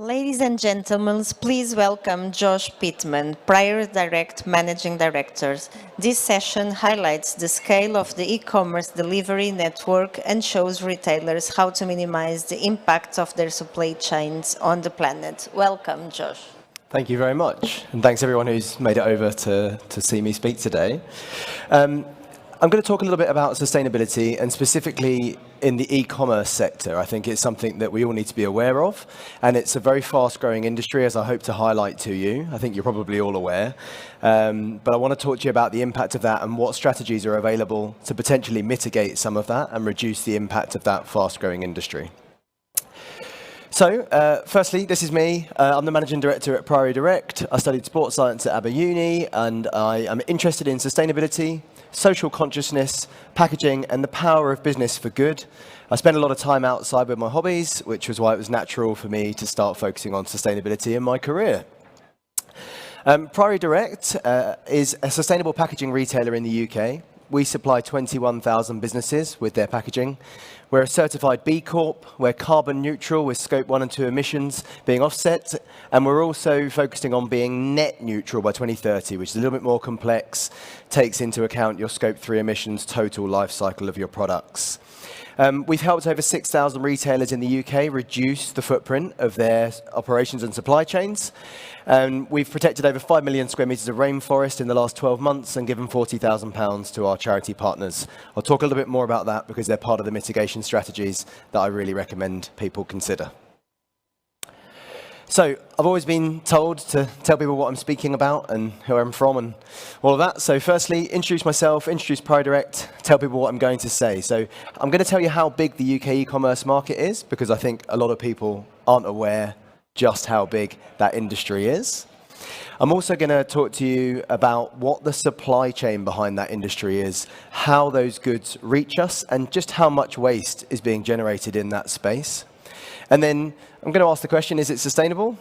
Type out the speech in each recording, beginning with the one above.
Ladies and gentlemen, please welcome Josh Pitman, Priory Direct Managing Director. This session highlights the scale of the e-commerce delivery network and shows retailers how to minimize the impact of their supply chains on the planet. Welcome, Josh. Thank you very much, and thanks everyone who's made it over to see me speak today. I'm going to talk a little bit about sustainability, and specifically in the e-commerce sector. I think it's something that we all need to be aware of, and it's a very fast-growing industry, as I hope to highlight to you. I think you're probably all aware, but I want to talk to you about the impact of that and what strategies are available to potentially mitigate some of that and reduce the impact of that fast-growing industry. So, firstly, this is me. I'm the Managing Director at Priory Direct. I studied sports science at Uni, and I am interested in sustainability, social consciousness, packaging, and the power of business for good. I spend a lot of time outside with my hobbies, which was why it was natural for me to start focusing on sustainability in my career. Priory Direct is a sustainable packaging retailer in the UK. We supply 21,000 businesses with their packaging. We're a certified B Corp. We're carbon neutral with scope 1 and 2 emissions being offset. And we're also focusing on being net neutral by 2030, which is a little bit more complex, takes into account your scope 3 emissions total life cycle of your products. We've helped over 6,000 retailers in the UK reduce the footprint of their operations and supply chains. We've protected over 5 million square metres of rainforest in the last 12 months and given £40,000 to our charity partners. I'll talk a little bit more about that because they're part of the mitigation strategies that I really recommend people consider. So, I've always been told to tell people what I'm speaking about and who I'm from and all of that. So firstly, introduce myself, introduce Priory Direct, tell people what I'm going to say. So I'm going to tell you how big the UK e-commerce market is, because I think a lot of people aren't aware just how big that industry is. I'm also going to talk to you about what the supply chain behind that industry is, how those goods reach us, and just how much waste is being generated in that space. And then I'm going to ask the question, is it sustainable?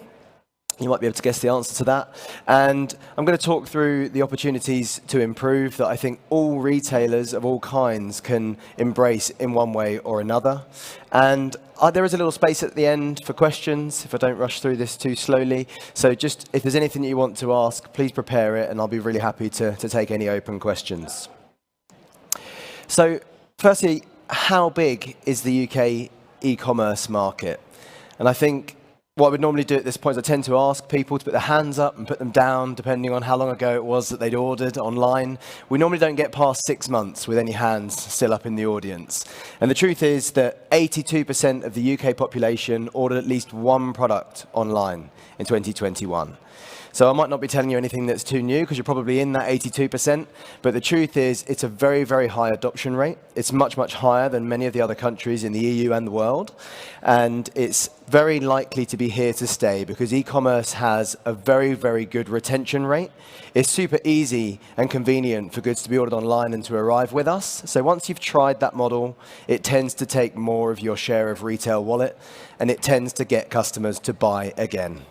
You might be able to guess the answer to that. And I'm going to talk through the opportunities to improve that I think all retailers of all kinds can embrace in one way or another. And there is a little space at the end for questions, if I don't rush through this too slowly. So just, if there's anything that you want to ask, please prepare it, and I'll be really happy to take any open questions. So, firstly, how big is the UK e-commerce market? And I think what I would normally do at this point is I tend to ask people to put their hands up and put them down, depending on how long ago it was that they'd ordered online. We normally don't get past 6 months with any hands still up in the audience. And the truth is that 82% of the UK population ordered at least one product online in 2021. So I might not be telling you anything that's too new, because you're probably in that 82%, but the truth is it's a very, very high adoption rate. It's much, much higher than many of the other countries in the EU and the world, and it's very likely to be here to stay, because e-commerce has a very, very good retention rate. It's super easy and convenient for goods to be ordered online and to arrive with us. So once you've tried that model, it tends to take more of your share of retail wallet, and it tends to get customers to buy again.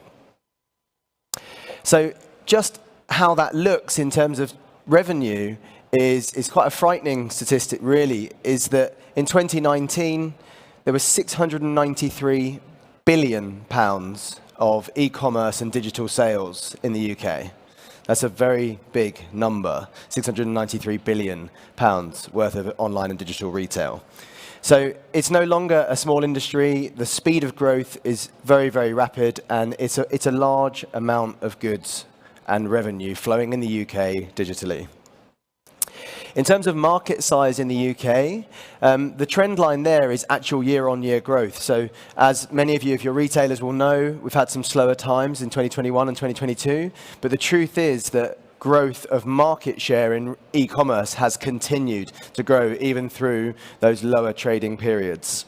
So just how that looks in terms of revenue is quite a frightening statistic, really, is that in 2019, there was £693 billion of e-commerce and digital sales in the UK. That's a very big number, £693 billion worth of online and digital retail. So it's no longer a small industry. The speed of growth is very, very rapid, and it's a large amount of goods and revenue flowing in the UK digitally. In terms of market size in the UK, the trend line there is actual year-on-year growth. So as many of you, if you're retailers, will know, we've had some slower times in 2021 and 2022, but the truth is that growth of market share in e-commerce has continued to grow even through those lower trading periods.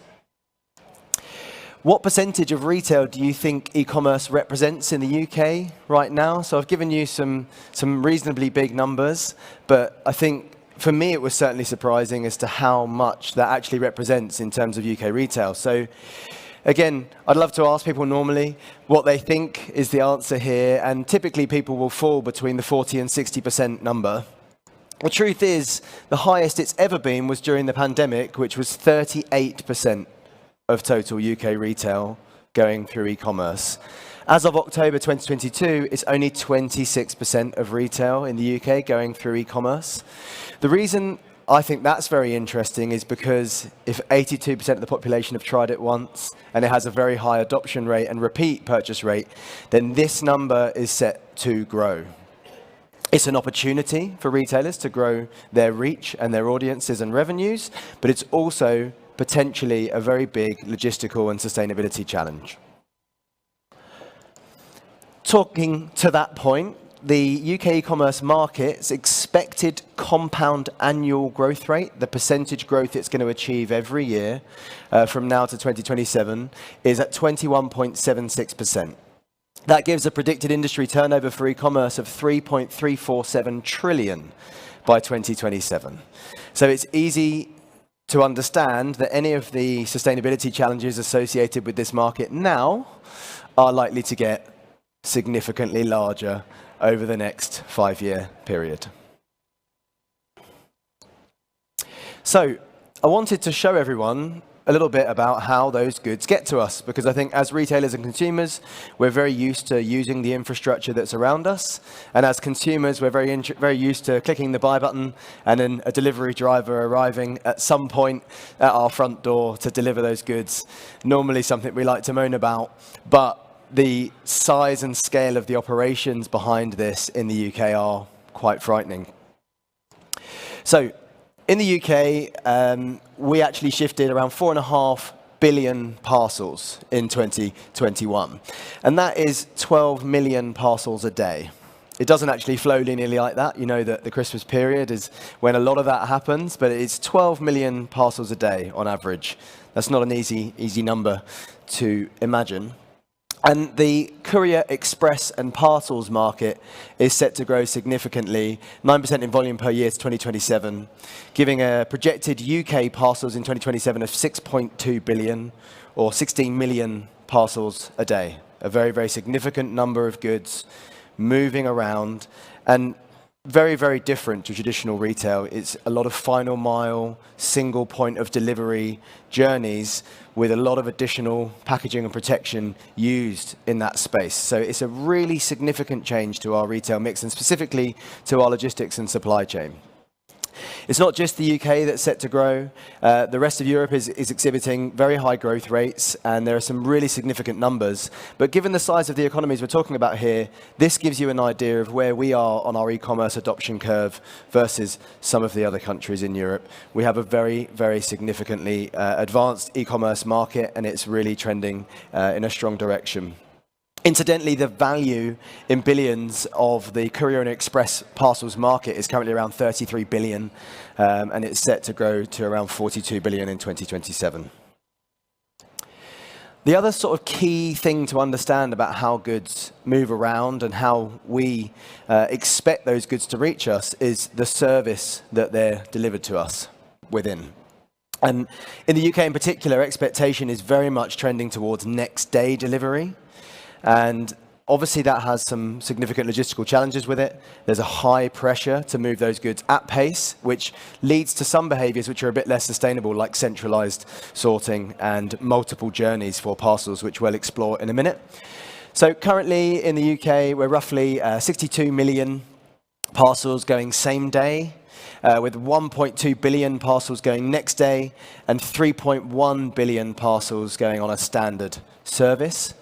What percentage of retail do you think e-commerce represents in the UK right now? So I've given you some reasonably big numbers, but I think for me it was certainly surprising as to how much that actually represents in terms of UK retail. So again, I'd love to ask people normally what they think is the answer here, and typically people will fall between the 40 and 60% number. The truth is, the highest it's ever been was during the pandemic, which was 38% of total UK retail going through e-commerce. As of October 2022, it's only 26% of retail in the UK going through e-commerce. The reason I think that's very interesting is because if 82% of the population have tried it once and it has a very high adoption rate and repeat purchase rate, then this number is set to grow. It's an opportunity for retailers to grow their reach and their audiences and revenues, but it's also potentially a very big logistical and sustainability challenge. Talking to that point, the UK e-commerce market's expected compound annual growth rate, the percentage growth it's going to achieve every year from now to 2027, is at 21.76%. That gives a predicted industry turnover for e-commerce of 3.347 trillion by 2027. So it's easy to understand that any of the sustainability challenges associated with this market now are likely to get significantly larger over the next 5-year period. So I wanted to show everyone a little bit about how those goods get to us, because I think as retailers and consumers, we're very used to using the infrastructure that's around us. And as consumers, we're very used to clicking the buy button and then a delivery driver arriving at some point at our front door to deliver those goods. Normally something we like to moan about, but the size and scale of the operations behind this in the UK are quite frightening. So in the UK, we actually shifted around 4.5 billion parcels in 2021. And that is 12 million parcels a day. It doesn't actually flow linearly like that. You know that the Christmas period is when a lot of that happens, but it's 12 million parcels a day on average. That's not an easy number to imagine. And the courier, express and parcels market is set to grow significantly, 9% in volume per year to 2027, giving a projected UK parcels in 2027 of 6.2 billion or 16 million parcels a day. A very, very significant number of goods moving around and very, very different to traditional retail. It's a lot of final mile, single point of delivery journeys with a lot of additional packaging and protection used in that space. So it's a really significant change to our retail mix and specifically to our logistics and supply chain. It's not just the UK that's set to grow. The rest of Europe is exhibiting very high growth rates, and there are some really significant numbers. But given the size of the economies we're talking about here, this gives you an idea of where we are on our e-commerce adoption curve versus some of the other countries in Europe. We have a very, very significantly advanced e-commerce market, and it's really trending in a strong direction. Incidentally, the value in billions of the courier and express parcels market is currently around 33 billion, and it's set to grow to around 42 billion in 2027. The other sort of key thing to understand about how goods move around and how we expect those goods to reach us is the service that they're delivered to us within. And in the UK in particular, expectation is very much trending towards next day delivery. And obviously that has some significant logistical challenges with it. There's a high pressure to move those goods at pace, which leads to some behaviors which are a bit less sustainable, like centralized sorting and multiple journeys for parcels, which we'll explore in a minute. So currently in the UK, we're roughly 62 million parcels going same day, with 1.2 billion parcels going next day and 3.1 billion parcels going on a standard service.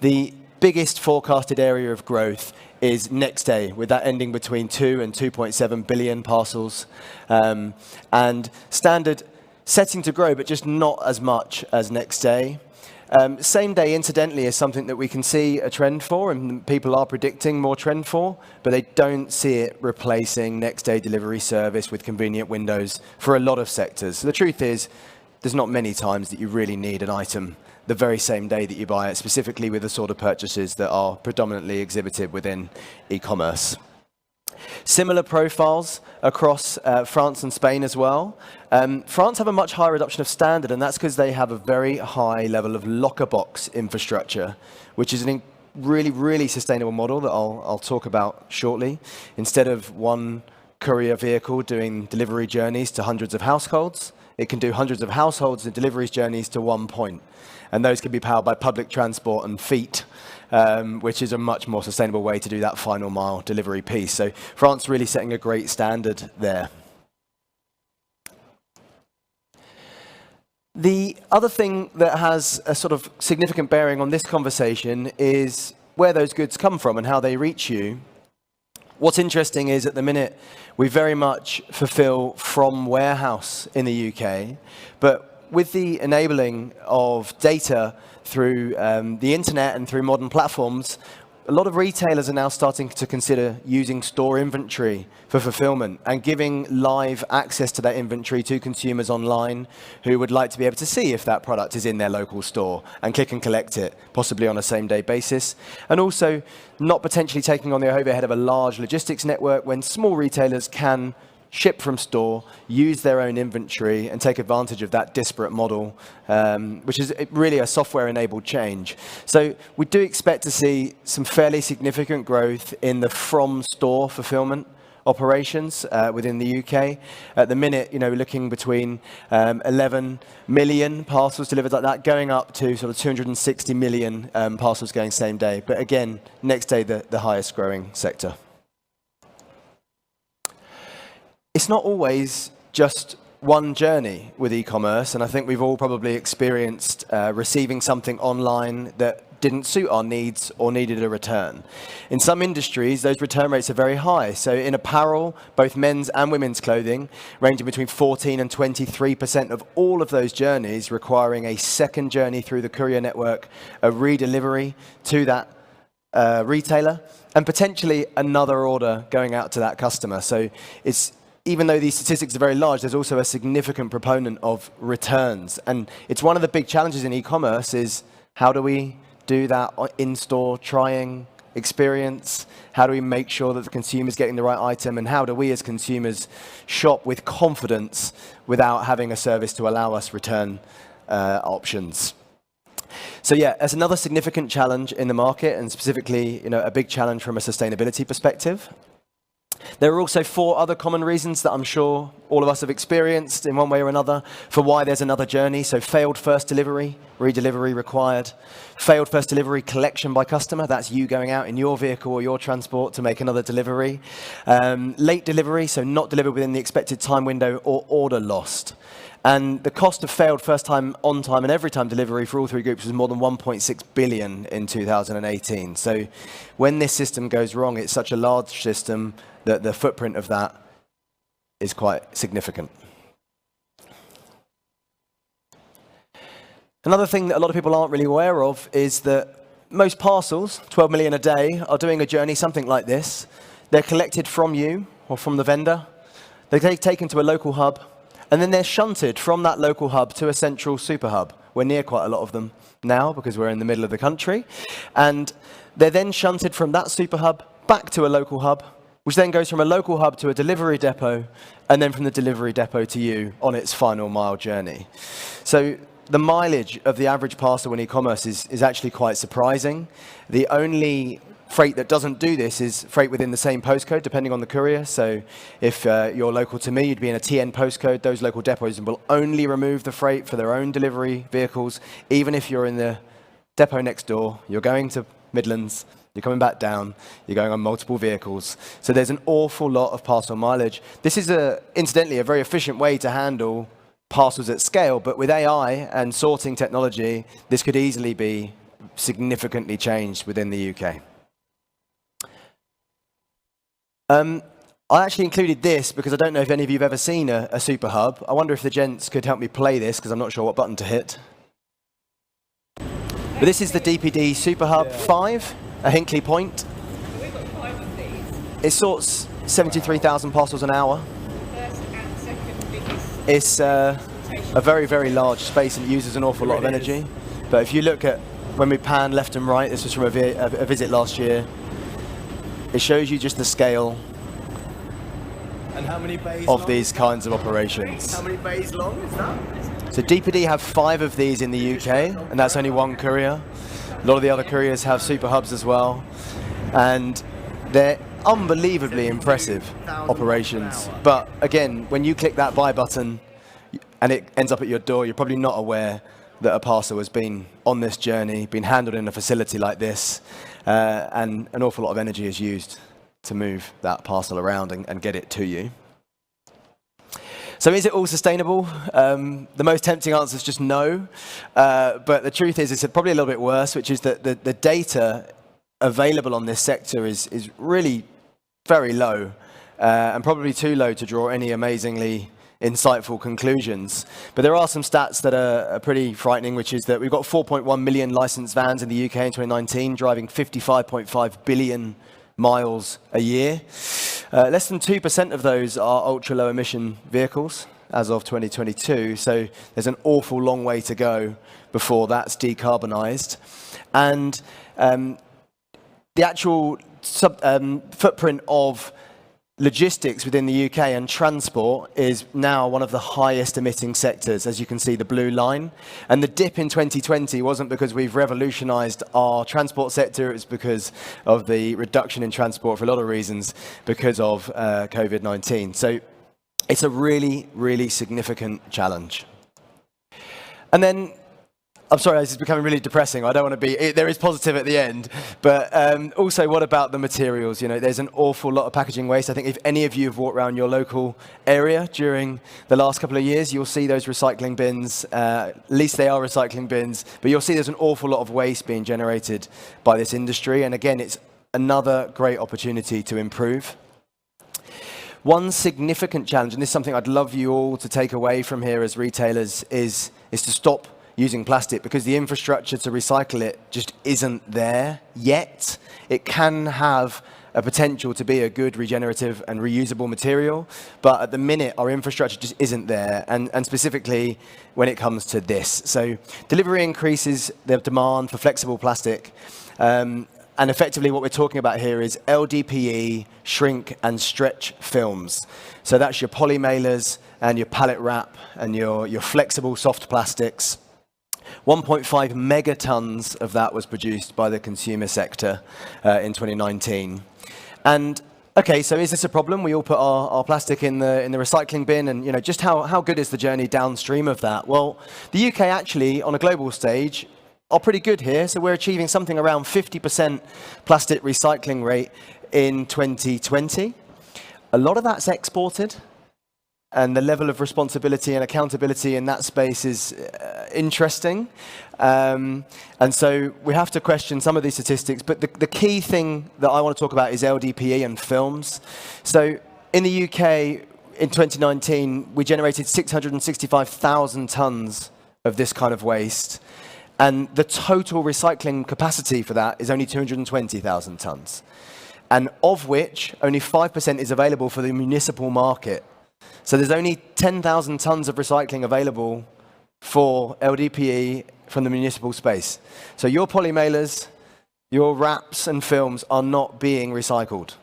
The biggest forecasted area of growth is next day, with that ending between 2 and 2.7 billion parcels. And standard setting to grow, but just not as much as next day. Same day, incidentally, is something that we can see a trend for, and people are predicting more trend for, but they don't see it replacing next day delivery service with convenient windows for a lot of sectors. The truth is, there's not many times that you really need an item the very same day that you buy it, specifically with the sort of purchases that are predominantly exhibited within e-commerce. Similar profiles across France and Spain as well. France have a much higher adoption of standard, and that's because they have a very high level of locker box infrastructure, which is a really, really sustainable model that I'll talk about shortly. Instead of one courier vehicle doing delivery journeys to hundreds of households, it can do hundreds of households and deliveries journeys to one point. And those can be powered by public transport and feet, which is a much more sustainable way to do that final mile delivery piece. So France really setting a great standard there. The other thing that has a sort of significant bearing on this conversation is where those goods come from and how they reach you. What's interesting is at the minute, we very much fulfill from warehouse in the UK, but with the enabling of data through the internet and through modern platforms, a lot of retailers are now starting to consider using store inventory for fulfillment and giving live access to that inventory to consumers online who would like to be able to see if that product is in their local store and click and collect it, possibly on a same-day basis. And also not potentially taking on the overhead of a large logistics network when small retailers can ship from store, use their own inventory, and take advantage of that disparate model, which is really a software-enabled change. So we do expect to see some fairly significant growth in the from-store fulfillment operations within the UK. At the minute, we're looking between 11 million parcels delivered like that, going up to sort of 260 million parcels going same day. But again, next day, the highest growing sector. It's not always just one journey with e-commerce, and I think we've all probably experienced receiving something online that didn't suit our needs or needed a return. In some industries, those return rates are very high. So in apparel, both men's and women's clothing, ranging between 14 and 23% of all of those journeys requiring a second journey through the courier network, a redelivery to that retailer, and potentially another order going out to that customer. So even though these statistics are very large, there's also a significant proponent of returns. And it's one of the big challenges in e-commerce is how do we do that in-store trying experience? How do we make sure that the consumer's getting the right item? And how do we as consumers shop with confidence without having a service to allow us return options? So yeah, that's another significant challenge in the market, and specifically, a big challenge from a sustainability perspective. There are also 4 other common reasons that I'm sure all of us have experienced in one way or another for why there's another journey. So failed first delivery, redelivery required. Failed first delivery, collection by customer. That's you going out in your vehicle or your transport to make another delivery. Late delivery, so not delivered within the expected time window, or order lost. And the cost of failed first time, on time, and every time delivery for all 3 groups was more than 1.6 billion in 2018. So when this system goes wrong, it's such a large system that the footprint of that is quite significant. Another thing that a lot of people aren't really aware of is that most parcels, 12 million a day, are doing a journey something like this. They're collected from you or from the vendor. They're taken to a local hub, and then they're shunted from that local hub to a central super hub. We're near quite a lot of them now because we're in the middle of the country. And they're then shunted from that super hub back to a local hub, which then goes from a local hub to a delivery depot, and then from the delivery depot to you on its final mile journey. So the mileage of the average parcel in e-commerce is actually quite surprising. The only freight that doesn't do this is freight within the same postcode, depending on the courier. So if you're local to me, you'd be in a TN postcode. Those local depots will only remove the freight for their own delivery vehicles. Even if you're in the depot next door, you're going to Midlands, you're coming back down, you're going on multiple vehicles. So there's an awful lot of parcel mileage. This is, incidentally, a very efficient way to handle parcels at scale, but with AI and sorting technology, this could easily be significantly changed within the UK. I actually included this because I don't know if any of you have ever seen a super hub. I wonder if the gents could help me play this because I'm not sure what button to hit. But this is the DPD Super Hub 5, a Hinkley Point. We've got 5 of these. It sorts 73,000 parcels an hour. First and second biggest. It's a very, very large space and it uses an awful lot of energy. But if you look at when we pan left and right, this was from a visit last year, it shows you just the scale and how many bays of long? these kinds of operations. How many bays long is that? So DPD have 5 of these in the UK, and that's only one courier. A lot of the other couriers have super hubs as well, and they're unbelievably impressive operations. But again, when you click that buy button, and it ends up at your door, you're probably not aware that a parcel has been on this journey, been handled in a facility like this, and an awful lot of energy is used to move that parcel around and get it to you. So is it all sustainable? The most tempting answer is just no. But the truth is, it's probably a little bit worse, which is that the data available on this sector is really very low, and probably too low to draw any amazingly insightful conclusions. But there are some stats that are pretty frightening, which is that we've got 4.1 million licensed vans in the UK in 2019, driving 55.5 billion miles a year. Less than 2% of those are ultra-low emission vehicles as of 2022, so there's an awful long way to go before that's decarbonised. And the actual footprint of logistics within the UK and transport is now one of the highest emitting sectors, as you can see, the blue line. And the dip in 2020 wasn't because we've revolutionized our transport sector, it was because of the reduction in transport for a lot of reasons because of COVID-19. So it's a really, really significant challenge. And then, I'm sorry, this is becoming really depressing. I don't want to be, there is positive at the end, but also what about the materials? You know, there's an awful lot of packaging waste. I think if any of you have walked around your local area during the last couple of years, you'll see those recycling bins, at least they are recycling bins, but you'll see there's an awful lot of waste being generated by this industry. And again, it's another great opportunity to improve. One significant challenge, and this is something I'd love you all to take away from here as retailers, is to stop using plastic, because the infrastructure to recycle it just isn't there yet. It can have a potential to be a good regenerative and reusable material, but at the minute our infrastructure just isn't there, and specifically when it comes to this. So delivery increases the demand for flexible plastic, and effectively what we're talking about here is LDPE, shrink and stretch films. So that's your poly mailers and your pallet wrap and your flexible soft plastics. 1.5 megatons of that was produced by the consumer sector in 2019. And okay, so is this a problem? We all put our plastic in the recycling bin, and you know, just how good is the journey downstream of that? Well, the UK actually, on a global stage, are pretty good here. So we're achieving something around 50% plastic recycling rate in 2020. A lot of that's exported, and the level of responsibility and accountability in that space is interesting. And so we have to question some of these statistics, but the key thing that I want to talk about is LDPE and films. So in the UK, in 2019, we generated 665,000 tons of this kind of waste, and the total recycling capacity for that is only 220,000 tons, and of which only 5% is available for the municipal market. So there's only 10,000 tons of recycling available for LDPE from the municipal space. So your poly mailers, your wraps and films are not being recycled.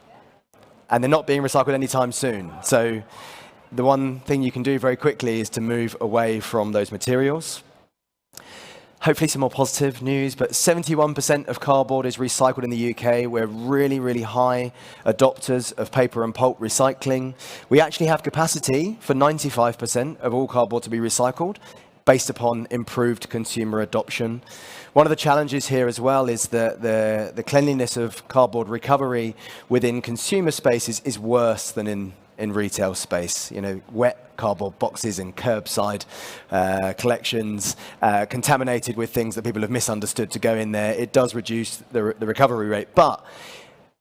And they're not being recycled anytime soon. So the one thing you can do very quickly is to move away from those materials. Hopefully some more positive news, but 71% of cardboard is recycled in the UK. We're really, really high adopters of paper and pulp recycling. We actually have capacity for 95% of all cardboard to be recycled based upon improved consumer adoption. One of the challenges here as well is that the cleanliness of cardboard recovery within consumer spaces is worse than in retail space. You know, wet cardboard boxes and curbside collections, contaminated with things that people have misunderstood to go in there. It does reduce the recovery rate, but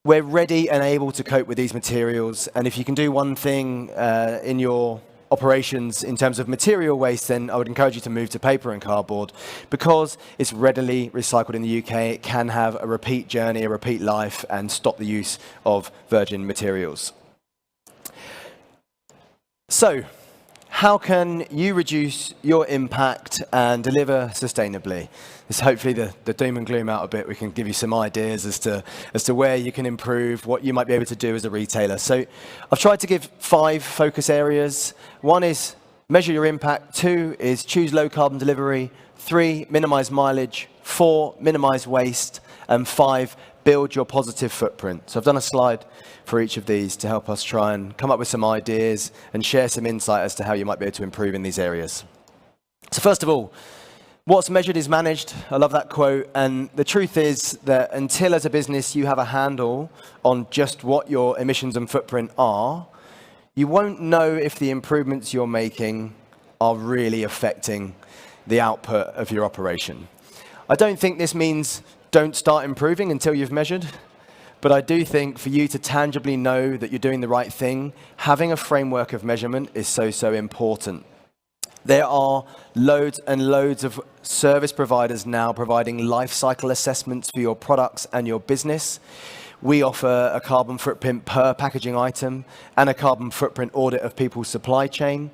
we're ready and able to cope with these materials. And if you can do one thing in your operations in terms of material waste, then I would encourage you to move to paper and cardboard, because it's readily recycled in the UK. It can have a repeat journey, a repeat life, and stop the use of virgin materials. So, how can you reduce your impact and deliver sustainably? This is hopefully the doom and gloom out a bit. We can give you some ideas as to where you can improve, what you might be able to do as a retailer. So I've tried to give 5 focus areas. 1 is measure your impact. 2 is choose low carbon delivery. 3, minimize mileage. 4, minimize waste. And 5, build your positive footprint. So I've done a slide for each of these to help us try and come up with some ideas and share some insight as to how you might be able to improve in these areas. So first of all, what's measured is managed. I love that quote. And the truth is that until as a business you have a handle on just what your emissions and footprint are, you won't know if the improvements you're making are really affecting the output of your operation. I don't think this means don't start improving until you've measured, but I do think for you to tangibly know that you're doing the right thing, having a framework of measurement is so important. There are loads and loads of service providers now providing life cycle assessments for your products and your business. We offer a carbon footprint per packaging item and a carbon footprint audit of people's supply chain.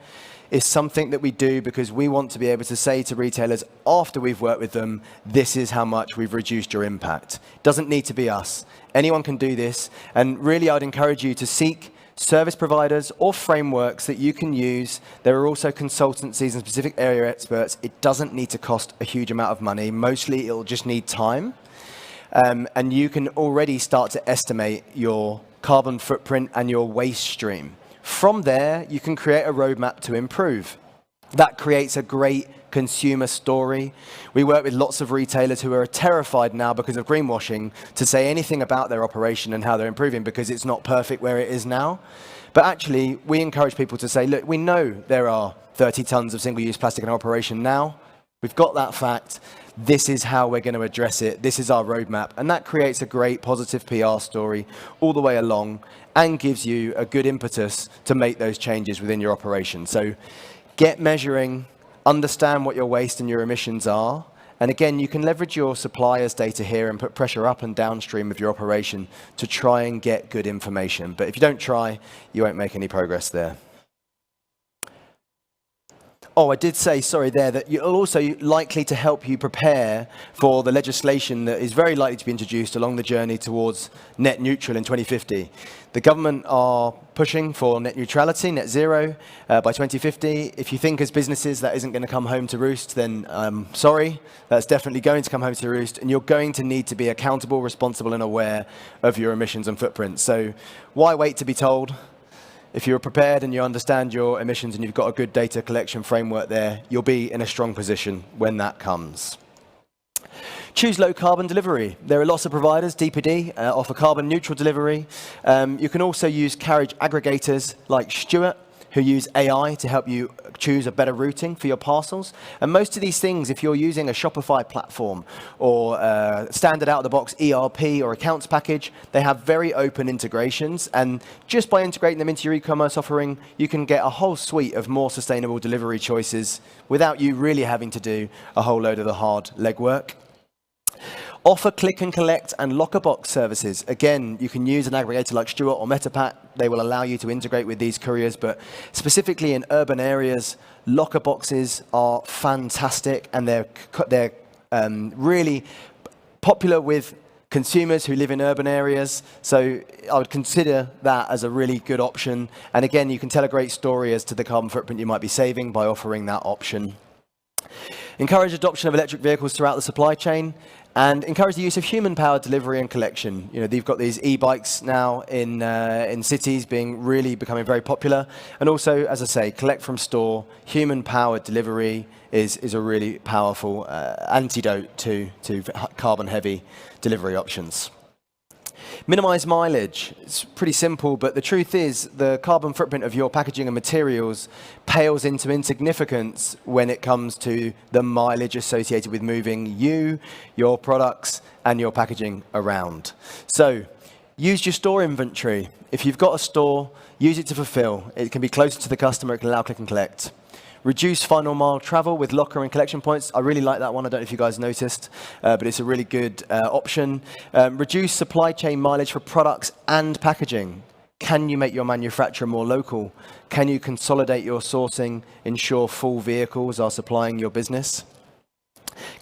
It's something that we do because we want to be able to say to retailers after we've worked with them, this is how much we've reduced your impact. It doesn't need to be us. Anyone can do this. And really, I'd encourage you to seek service providers or frameworks that you can use. There are also consultancies and specific area experts. It doesn't need to cost a huge amount of money. Mostly, it'll just need time. And you can already start to estimate your carbon footprint and your waste stream. From there, you can create a roadmap to improve. That creates a great consumer story. We work with lots of retailers who are terrified now because of greenwashing to say anything about their operation and how they're improving because it's not perfect where it is now. But actually, we encourage people to say, look, we know there are 30 tons of single-use plastic in our operation now. We've got that fact. This is how we're going to address it. This is our roadmap. And that creates a great positive PR story all the way along and gives you a good impetus to make those changes within your operation. So get measuring, understand what your waste and your emissions are. And again, you can leverage your suppliers' data here and put pressure up and downstream of your operation to try and get good information. But if you don't try, you won't make any progress there. Oh, I did say, sorry, there, that you'll also likely to help you prepare for the legislation that is very likely to be introduced along the journey towards net neutral in 2050. The government are pushing for net neutrality, net zero, by 2050. If you think as businesses that isn't going to come home to roost, then sorry, that's definitely going to come home to roost, and you're going to need to be accountable, responsible, and aware of your emissions and footprints. So why wait to be told? If you're prepared and you understand your emissions and you've got a good data collection framework there, you'll be in a strong position when that comes. Choose low carbon delivery. There are lots of providers, DPD, offer carbon neutral delivery. You can also use carriage aggregators like Stuart, who use AI to help you choose a better routing for your parcels. And most of these things, if you're using a Shopify platform or standard out-of-the-box ERP or accounts package, they have very open integrations. And just by integrating them into your e-commerce offering, you can get a whole suite of more sustainable delivery choices without you really having to do a whole load of the hard legwork. Offer click and collect and locker box services. Again, you can use an aggregator like Stuart or Metapat. They will allow you to integrate with these couriers, but specifically in urban areas, locker boxes are fantastic and they're really popular with consumers who live in urban areas. So I would consider that as a really good option. And again, you can tell a great story as to the carbon footprint you might be saving by offering that option. Encourage adoption of electric vehicles throughout the supply chain, and encourage the use of human-powered delivery and collection. You know, they've got these e-bikes now in cities becoming very popular. And also, as I say, collect from store, human-powered delivery is a really powerful antidote to carbon-heavy delivery options. Minimise mileage. It's pretty simple, but the truth is the carbon footprint of your packaging and materials pales into insignificance when it comes to the mileage associated with moving you, your products, and your packaging around. So use your store inventory. If you've got a store, use it to fulfill. It can be closer to the customer. It can allow click and collect. Reduce final mile travel with locker and collection points. I really like that one. I don't know if you guys noticed, but it's a really good option. Reduce supply chain mileage for products and packaging. Can you make your manufacturer more local? Can you consolidate your sourcing, ensure full vehicles are supplying your business?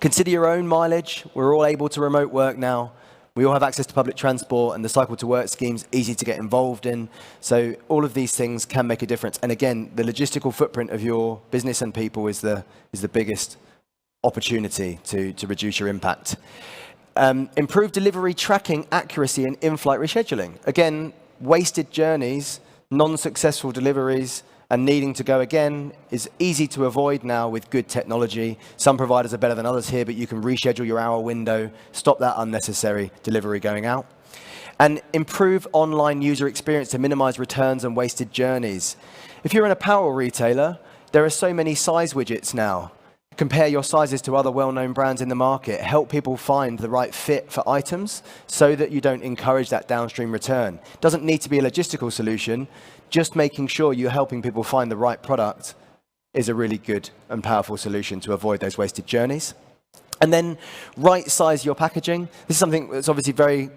Consider your own mileage. We're all able to remote work now. We all have access to public transport, and the cycle to work scheme's easy to get involved in. So all of these things can make a difference. And again, the logistical footprint of your business and people is the biggest opportunity to reduce your impact. Improve delivery tracking accuracy and in-flight rescheduling. Again, wasted journeys, non-successful deliveries, and needing to go again is easy to avoid now with good technology. Some providers are better than others here, but you can reschedule your hour window, stop that unnecessary delivery going out. And improve online user experience to minimize returns and wasted journeys. If you're an apparel retailer, there are so many size widgets now. Compare your sizes to other well-known brands in the market. Help people find the right fit for items so that you don't encourage that downstream return. Doesn't need to be a logistical solution. Just making sure you're helping people find the right product is a really good and powerful solution to avoid those wasted journeys. And then right-size your packaging. This is something that's obviously very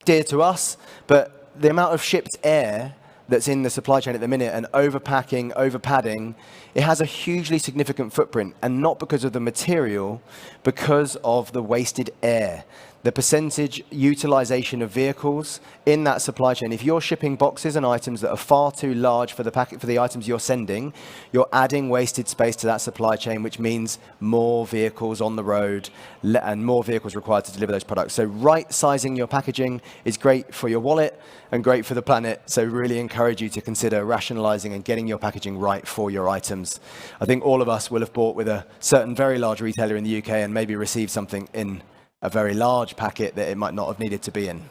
dear to us, but the amount of shipped air that's in the supply chain at the minute and overpacking, overpadding, it has a hugely significant footprint, and not because of the material, because of the wasted air. The percentage utilization of vehicles in that supply chain. If you're shipping boxes and items that are far too large for the items you're sending, you're adding wasted space to that supply chain, which means more vehicles on the road and more vehicles required to deliver those products. So right-sizing your packaging is great for your wallet and great for the planet. So really encourage you to consider rationalizing and getting your packaging right for your items. I think all of us will have bought with a certain very large retailer in the UK and maybe received something in a very large packet that it might not have needed to be in.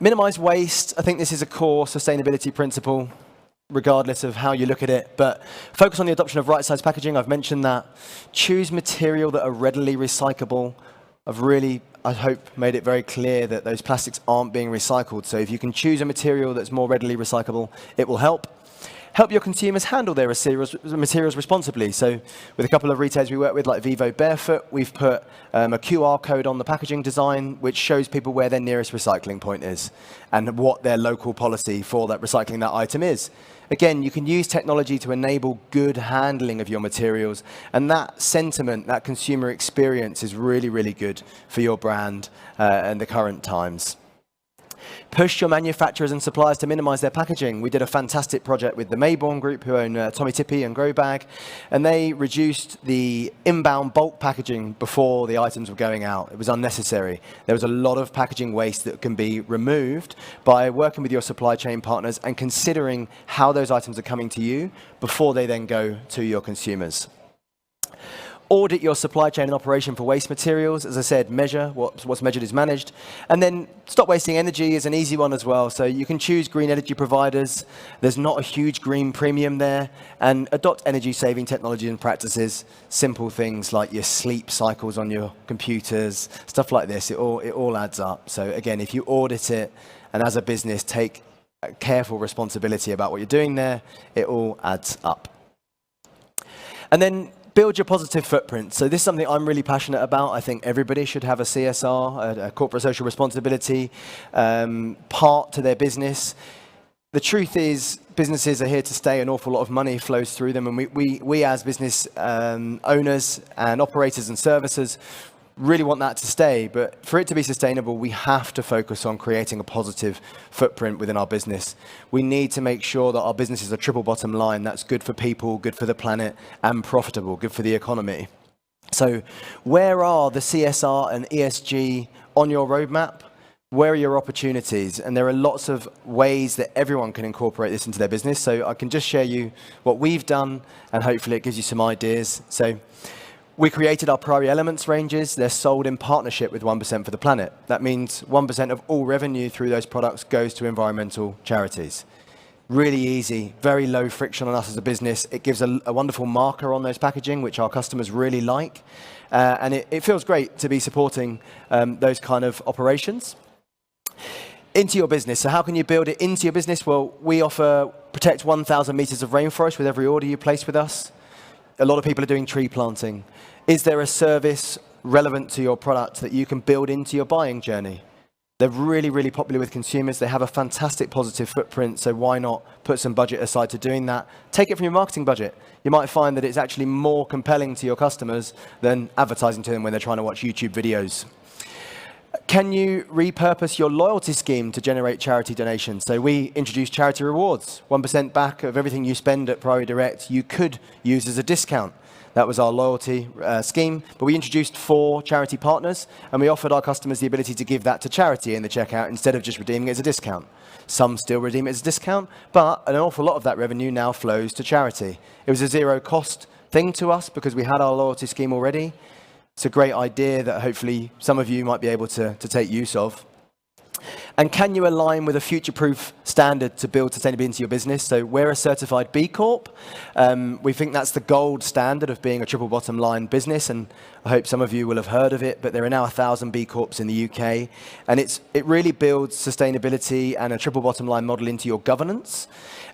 Minimize waste. I think this is a core sustainability principle, regardless of how you look at it. But focus on the adoption of right-sized packaging. I've mentioned that. Choose material that are readily recyclable. I've really, I hope, made it very clear that those plastics aren't being recycled. So if you can choose a material that's more readily recyclable, it will help. Help your consumers handle their materials responsibly. So with a couple of retailers we work with, like Vivo Barefoot, we've put a QR code on the packaging design, which shows people where their nearest recycling point is and what their local policy for that recycling that item is. Again, you can use technology to enable good handling of your materials, and that sentiment, that consumer experience is really, really good for your brand in the current times. Push your manufacturers and suppliers to minimize their packaging. We did a fantastic project with the Mayborn Group, who own Tommy Tippy and Growbag, and they reduced the inbound bulk packaging before the items were going out. It was unnecessary. There was a lot of packaging waste that can be removed by working with your supply chain partners and considering how those items are coming to you before they then go to your consumers. Audit your supply chain and operation for waste materials. As I said, measure what's measured is managed. And then stop wasting energy is an easy one as well. So you can choose green energy providers. There's not a huge green premium there. And adopt energy saving technology and practices. Simple things like your sleep cycles on your computers, stuff like this. It all adds up. So again, if you audit it and as a business take careful responsibility about what you're doing there, it all adds up. And then build your positive footprint. So this is something I'm really passionate about. I think everybody should have a CSR, a corporate social responsibility part to their business. The truth is, businesses are here to stay. An awful lot of money flows through them, and we as business owners and operators and services really want that to stay. But for it to be sustainable, we have to focus on creating a positive footprint within our business. We need to make sure that our business is a triple bottom line. That's good for people, good for the planet, and profitable, good for the economy. So where are the CSR and ESG on your roadmap? Where are your opportunities? And there are lots of ways that everyone can incorporate this into their business. So I can just share you what we've done, and hopefully it gives you some ideas. So we created our Priory Elements ranges. They're sold in partnership with 1% for the Planet. That means 1% of all revenue through those products goes to environmental charities. Really easy, very low friction on us as a business. It gives a wonderful marker on those packaging, which our customers really like. And it feels great to be supporting those kind of operations. Into your business. So how can you build it into your business? Well, we offer protect 1,000 meters of rainforest with every order you place with us. A lot of people are doing tree planting. Is there a service relevant to your product that you can build into your buying journey? They're really, really popular with consumers. They have a fantastic positive footprint, so why not put some budget aside to doing that? Take it from your marketing budget. You might find that it's actually more compelling to your customers than advertising to them when they're trying to watch YouTube videos. Can you repurpose your loyalty scheme to generate charity donations? So we introduced charity rewards. 1% back of everything you spend at Priory Direct, you could use as a discount. That was our loyalty scheme. But we introduced 4 charity partners, and we offered our customers the ability to give that to charity in the checkout instead of just redeeming it as a discount. Some still redeem it as a discount, but an awful lot of that revenue now flows to charity. It was a zero-cost thing to us because we had our loyalty scheme already. It's a great idea that hopefully some of you might be able to take use of. And can you align with a future-proof standard to build sustainability into your business? So we're a certified B Corp. We think that's the gold standard of being a triple bottom line business, and I hope some of you will have heard of it, but there are now 1,000 B Corps in the UK, and it really builds sustainability and a triple bottom line model into your governance.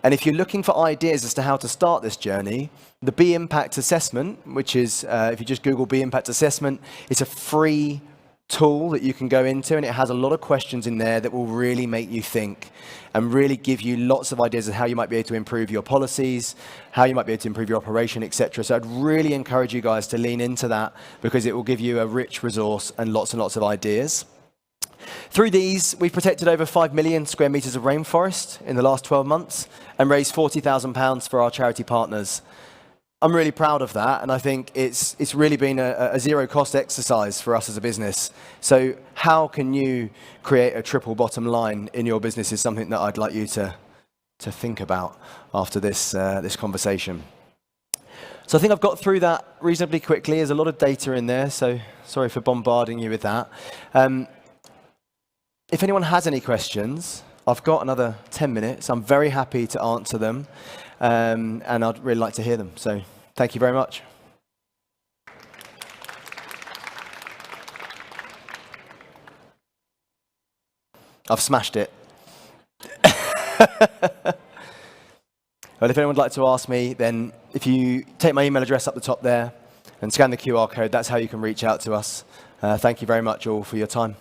And if you're looking for ideas as to how to start this journey, the B Impact Assessment, which is, if you just Google B Impact Assessment, it's a free tool that you can go into, and it has a lot of questions in there that will really make you think and really give you lots of ideas of how you might be able to improve your policies, how you might be able to improve your operation, etc. So I'd really encourage you guys to lean into that because it will give you a rich resource and lots of ideas. Through these, we've protected over 5 million square metres of rainforest in the last 12 months and raised £40,000 for our charity partners. I'm really proud of that, and I think it's really been a zero-cost exercise for us as a business. So how can you create a triple bottom line in your business is something that I'd like you to think about after this conversation. So I think I've got through that reasonably quickly. There's a lot of data in there, so sorry for bombarding you with that. If anyone has any questions, I've got another 10 minutes. I'm very happy to answer them. And I'd really like to hear them. So thank you very much. I've smashed it. Well, if anyone would like to ask me, then if you take my email address up the top there and scan the QR code, that's how you can reach out to us. Thank you very much all for your time.